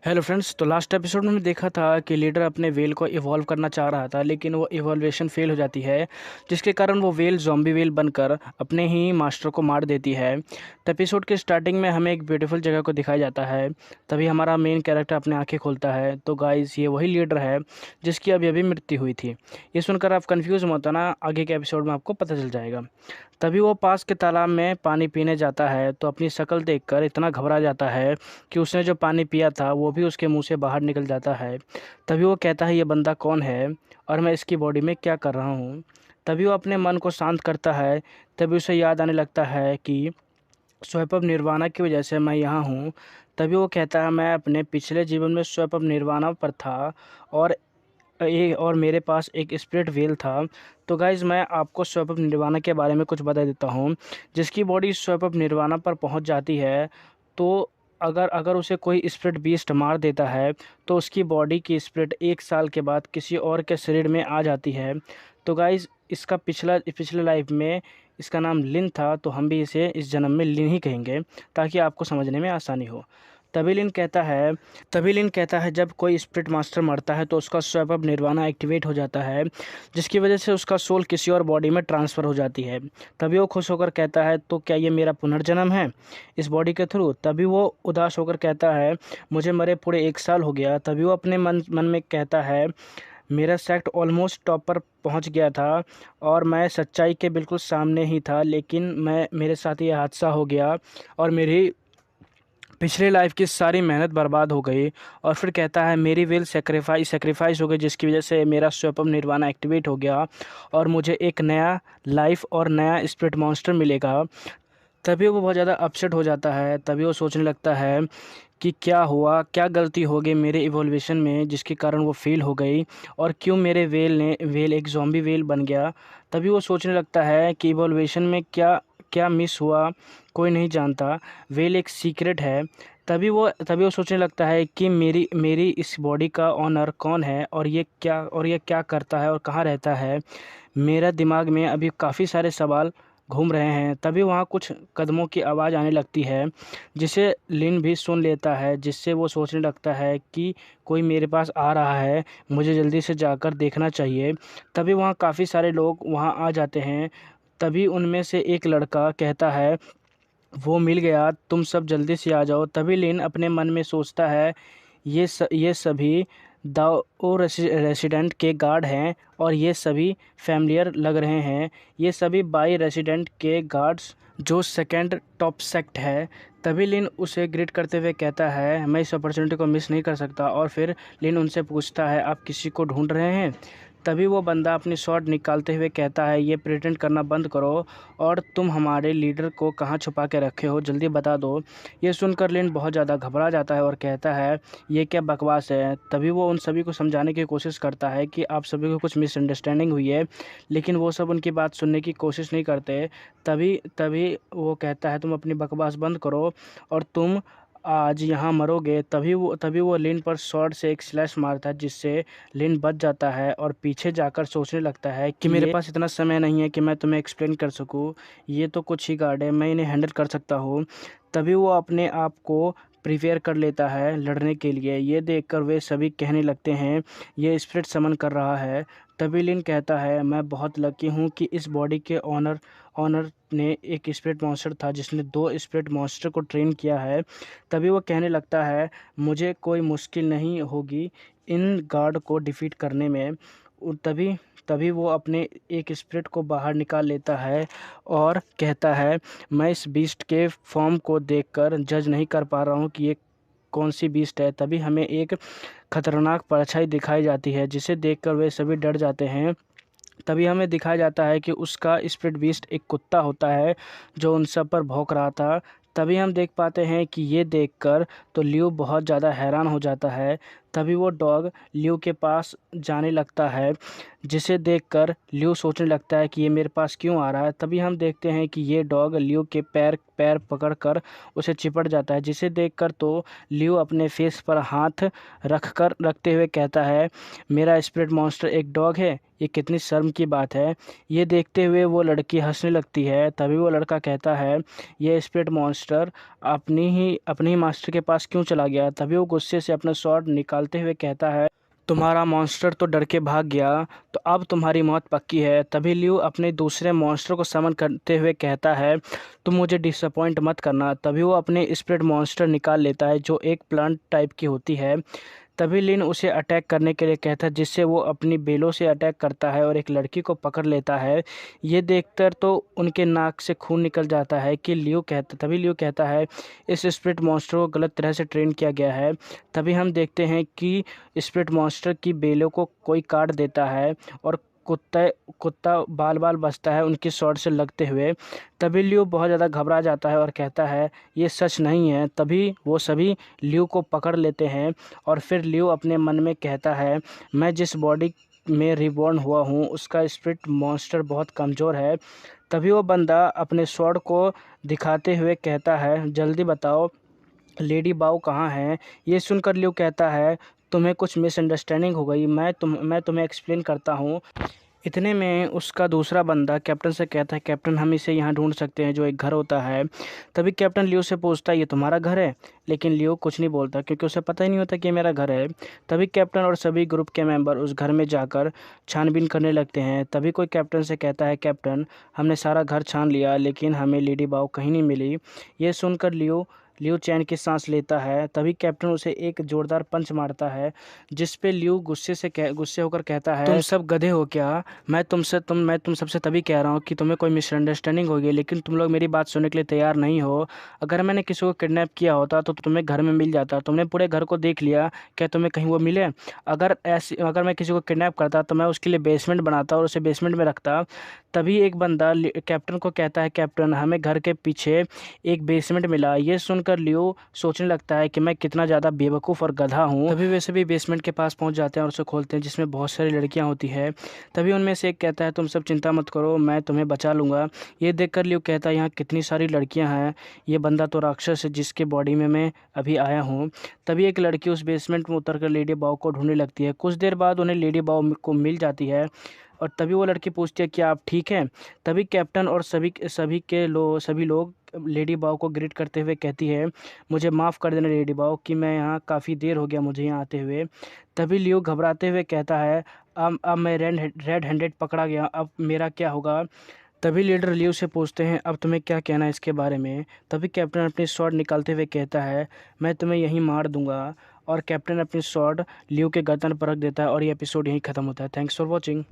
Hello friends. तो last episode में देखा था कि लीडर अपने वेल को इवॉल्व करना चाह रहा था, लेकिन वो इवॉल्वेशन फेल हो जाती है, जिसके कारण वो वेल जॉम्बी वेल बनकर अपने ही मास्टर को मार देती है। तो एपिसोड के स्टार्टिंग में हमें एक ब्यूटीफुल जगह को दिखाया जाता है। तभी हमारा मेन कैरेक्टर अपने आंखें खोलता है, तो गाइस ये वही लीडर है जिसकी अभी अभी मृत्यु हुई थी। ये सुनकर आप कंफ्यूज मत होना, आगे के एपिसोड में आपको पता चल जाएगा। तभी वो पास के तालाब में पानी पीने जाता है, तो अपनी शक्ल देखकर इतना घबरा जाता है कि उसने जो पानी पिया था वो भी उसके मुंह से बाहर निकल जाता है। तभी वो कहता है ये बंदा कौन है और मैं इसकी बॉडी में क्या कर रहा हूँ। तभी वो अपने मन को शांत करता है। तभी उसे याद आने लगता है कि स्वयं निर्वाणा की वजह से मैं यहाँ हूँ। तभी वो कहता है मैं अपने पिछले जीवन में स्वयं निर्वाणा पर था और मेरे पास एक स्पिरिट व्हील था। तो गाइज़ मैं आपको स्वयं निर्वाणा के बारे में कुछ बता देता हूँ। जिसकी बॉडी स्वयं निर्वाणा पर पहुँच जाती है, तो अगर अगर उसे कोई स्पिरिट बीस्ट मार देता है तो उसकी बॉडी की स्पिरिट 1 साल के बाद किसी और के शरीर में आ जाती है। तो गाइज़ इसका पिछले लाइफ में इसका नाम लिन था, तो हम भी इसे इस जन्म में लिन ही कहेंगे ताकि आपको समझने में आसानी हो। तभी लिन कहता है तभी लिन कहता है जब कोई स्पिरिट मास्टर मरता है तो उसका स्वयं निर्वाणा एक्टिवेट हो जाता है, जिसकी वजह से उसका सोल किसी और बॉडी में ट्रांसफ़र हो जाती है। तभी वो खुश होकर कहता है तो क्या ये मेरा पुनर्जन्म है इस बॉडी के थ्रू। तभी वो उदास होकर कहता है मुझे मरे पूरे 1 साल हो गया। तभी वो अपने मन मन में कहता है मेरा सेक्ट ऑलमोस्ट टॉप पर पहुंच गया था और मैं सच्चाई के बिल्कुल सामने ही था, लेकिन मैं मेरे साथ ये हादसा हो गया और मेरी पिछले लाइफ की सारी मेहनत बर्बाद हो गई। और फिर कहता है मेरी विल सेक्रीफाइस हो गई, जिसकी वजह से मेरा स्वयं निर्वाणा एक्टिवेट हो गया और मुझे एक नया लाइफ और नया स्पिरिट मॉन्स्टर मिलेगा। तभी वो बहुत ज़्यादा अपसेट हो जाता है। तभी वो सोचने लगता है कि क्या हुआ, क्या गलती हो गई मेरे इवोल्यूशन में जिसके कारण वो फेल हो गई, और क्यों मेरे वेल एक ज़ॉम्बी वेल बन गया। तभी वो सोचने लगता है कि इवोल्यूशन में क्या क्या मिस हुआ, कोई नहीं जानता, वेल एक सीक्रेट है। तभी वो सोचने लगता है कि मेरी मेरी इस बॉडी का ऑनर कौन है और ये क्या करता है और कहाँ रहता है। मेरा दिमाग में अभी काफ़ी सारे सवाल घूम रहे हैं। तभी वहाँ कुछ कदमों की आवाज़ आने लगती है, जिसे लिन भी सुन लेता है, जिससे वो सोचने लगता है कि कोई मेरे पास आ रहा है, मुझे जल्दी से जाकर देखना चाहिए। तभी वहाँ काफ़ी सारे लोग वहाँ आ जाते हैं। तभी उनमें से एक लड़का कहता है वो मिल गया, तुम सब जल्दी से आ जाओ। तभी लिन अपने मन में सोचता है ये सभी दाओ रेसिडेंट के गार्ड हैं और ये सभी फैमिलियर लग रहे हैं। ये सभी बाई रेसिडेंट के गार्ड्स जो सेकंड टॉप सेक्ट है। तभी लिन उसे ग्रीट करते हुए कहता है मैं इस अपॉर्चुनिटी को मिस नहीं कर सकता। और फिर लिन उनसे पूछता है आप किसी को ढूंढ रहे हैं। तभी वो बंदा अपनी शॉट निकालते हुए कहता है ये प्रिटेंड करना बंद करो और तुम हमारे लीडर को कहाँ छुपा के रखे हो, जल्दी बता दो। ये सुनकर लिन बहुत ज़्यादा घबरा जाता है और कहता है ये क्या बकवास है। तभी वो उन सभी को समझाने की कोशिश करता है कि आप सभी को कुछ मिसअंडरस्टैंडिंग हुई है, लेकिन वो सब उनकी बात सुनने की कोशिश नहीं करते। तभी तभी वो कहता है तुम अपनी बकवास बंद करो और तुम आज यहाँ मरोगे। तभी वो लिन पर शॉट से एक स्लैश मारता है, जिससे लिन बच जाता है और पीछे जाकर सोचने लगता है कि मेरे पास इतना समय नहीं है कि मैं तुम्हें एक्सप्लेन कर सकूं। ये तो कुछ ही गार्ड है, मैं इन्हें हैंडल कर सकता हूँ। तभी वो अपने आप को प्रिपेयर कर लेता है लड़ने के लिए। ये देखकर वे सभी कहने लगते हैं ये स्पिरिट समन कर रहा है। तभी लिन कहता है मैं बहुत लकी हूँ कि इस बॉडी के ऑनर ने एक स्पिरिट मॉन्स्टर था जिसने 2 स्पिरिट मॉन्स्टर को ट्रेन किया है। तभी वो कहने लगता है मुझे कोई मुश्किल नहीं होगी इन गार्ड को डिफीट करने में। तभी तभी वो अपने एक स्पिरिट को बाहर निकाल लेता है और कहता है मैं इस बीस्ट के फॉर्म को देखकर जज नहीं कर पा रहा हूँ कि ये कौन सी बीस्ट है। तभी हमें एक खतरनाक परछाई दिखाई जाती है, जिसे देखकर वे सभी डर जाते हैं। तभी हमें दिखाया जाता है कि उसका स्पिरिट बीस्ट एक कुत्ता होता है जो उन सब पर भौंक रहा था। तभी हम देख पाते हैं कि ये देखकर तो लियो बहुत ज़्यादा हैरान हो जाता है। तभी वो डॉग लियो के पास जाने लगता है, जिसे देखकर लियो सोचने लगता है कि ये मेरे पास क्यों आ रहा है। तभी हम देखते हैं कि ये डॉग लियो के पैर पैर पकड़कर उसे चिपट जाता है, जिसे देखकर तो लियो अपने फेस पर हाथ रखते हुए कहता है, मेरा स्पिरिट मॉन्स्टर एक डॉग है, ये कितनी शर्म की बात है। ये देखते हुए वो लड़की हंसने लगती है। तभी वो लड़का कहता है, ये स्पिरिट मॉन्स्टर अपनी ही मास्टर के पास क्यों चला गया। तभी वो गुस्से से अपना स्वॉर्ड निकालते हुए कहता है, तुम्हारा मॉन्स्टर तो डर के भाग गया, तो अब तुम्हारी मौत पक्की है। तभी लियो अपने दूसरे मॉन्स्टर को समन करते हुए कहता है, तुम मुझे डिसअपॉइंट मत करना। तभी वो अपने स्पिरिट मॉन्स्टर निकाल लेता है, जो एक प्लांट टाइप की होती है। तभी लिन उसे अटैक करने के लिए कहता है, जिससे वो अपनी बेलों से अटैक करता है और एक लड़की को पकड़ लेता है। ये देखकर तो उनके नाक से खून निकल जाता है कि तभी लियो कहता है, इस स्पिरिट मॉन्स्टर को गलत तरह से ट्रेन किया गया है। तभी हम देखते हैं कि स्पिरिट मॉन्स्टर की बेलों को कोई काट देता है और कुत्ता कुत्ता बाल बाल बचता है उनकी शॉट से लगते हुए। तभी लियो बहुत ज़्यादा घबरा जाता है और कहता है, ये सच नहीं है। तभी वो सभी लियो को पकड़ लेते हैं और फिर लियो अपने मन में कहता है, मैं जिस बॉडी में रिबॉर्न हुआ हूँ उसका स्पिरिट मॉन्स्टर बहुत कमज़ोर है। तभी वो बंदा अपने स्वॉर्ड को दिखाते हुए कहता है, जल्दी बताओ लेडी बाऊ कहाँ हैं। ये सुनकर लियो कहता है, तुम्हें कुछ मिसअंडरस्टैंडिंग हो गई, मैं तुम्हें एक्सप्लेन करता हूँ। इतने में उसका दूसरा बंदा कैप्टन से कहता है, कैप्टन हम इसे यहाँ ढूंढ सकते हैं, जो एक घर होता है। तभी कैप्टन लियो से पूछता है, ये तुम्हारा घर है। लेकिन लियो कुछ नहीं बोलता, क्योंकि उसे पता ही नहीं होता कि ये मेरा घर है। तभी कैप्टन और सभी ग्रुप के मेंबर उस घर में जाकर छानबीन करने लगते हैं। तभी कोई कैप्टन से कहता है, कैप्टन हमने सारा घर छान लिया, लेकिन हमें लेडी बाऊ कहीं नहीं मिली। ये सुनकर लियो लियो चैन की सांस लेता है। तभी कैप्टन उसे एक जोरदार पंच मारता है, जिस पे लियो गुस्से होकर कहता है, तुम सब गधे हो क्या। मैं तुम सबसे तभी कह रहा हूँ कि तुम्हें कोई मिसअंडरस्टैंडिंग होगी, लेकिन तुम लोग मेरी बात सुनने के लिए तैयार नहीं हो। अगर मैंने किसी को किडनैप किया होता तो तुम्हें घर में मिल जाता। तुमने पूरे घर को देख लिया, क्या तुम्हें कहीं वो मिले। अगर मैं किसी को किडनैप करता तो मैं उसके लिए बेसमेंट बनाता और उसे बेसमेंट में रखता। तभी एक बंदा कैप्टन को कहता है, कैप्टन हमें घर के पीछे एक बेसमेंट मिला। ये सुनकर लियो सोचने लगता है कि मैं कितना ज़्यादा बेवकूफ़ और गधा हूँ। तभी वे सभी बेसमेंट के पास पहुँच जाते हैं और उसे खोलते हैं, जिसमें बहुत सारी लड़कियाँ होती है। तभी उनमें से एक कहता है, तुम सब चिंता मत करो, मैं तुम्हें बचा लूँगा। ये देखकर लियो कहता है, यहाँ कितनी सारी लड़कियाँ हैं, ये बंदा तो राक्षस है जिसके बॉडी में मैं अभी आया हूँ। तभी एक लड़की उस बेसमेंट में उतर कर लेडी बाऊ को ढूंढने लगती है। कुछ देर बाद उन्हें लेडी बाऊ को मिल जाती है और तभी वो लड़की पूछती है, क्या आप ठीक हैं। तभी कैप्टन और सभी लोग लेडी बाऊ को ग्रीट करते हुए कहती है, मुझे माफ़ कर देना लेडी बाऊ कि मैं यहाँ काफ़ी देर हो गया मुझे यहाँ आते हुए। तभी लियो घबराते हुए कहता है, अब मैं रेड हैंडेड पकड़ा गया, अब मेरा क्या होगा। तभी लीडर लियो से पूछते हैं, अब तुम्हें क्या कहना है इसके बारे में। तभी कैप्टन अपनी स्वॉर्ड निकालते हुए कहता है, मैं तुम्हें यहीं मार दूंगा। और कैप्टन अपनी स्वॉर्ड लियो के गर्दन पर रख देता है और ये एपिसोड यहीं ख़त्म होता है। Thanks for watching.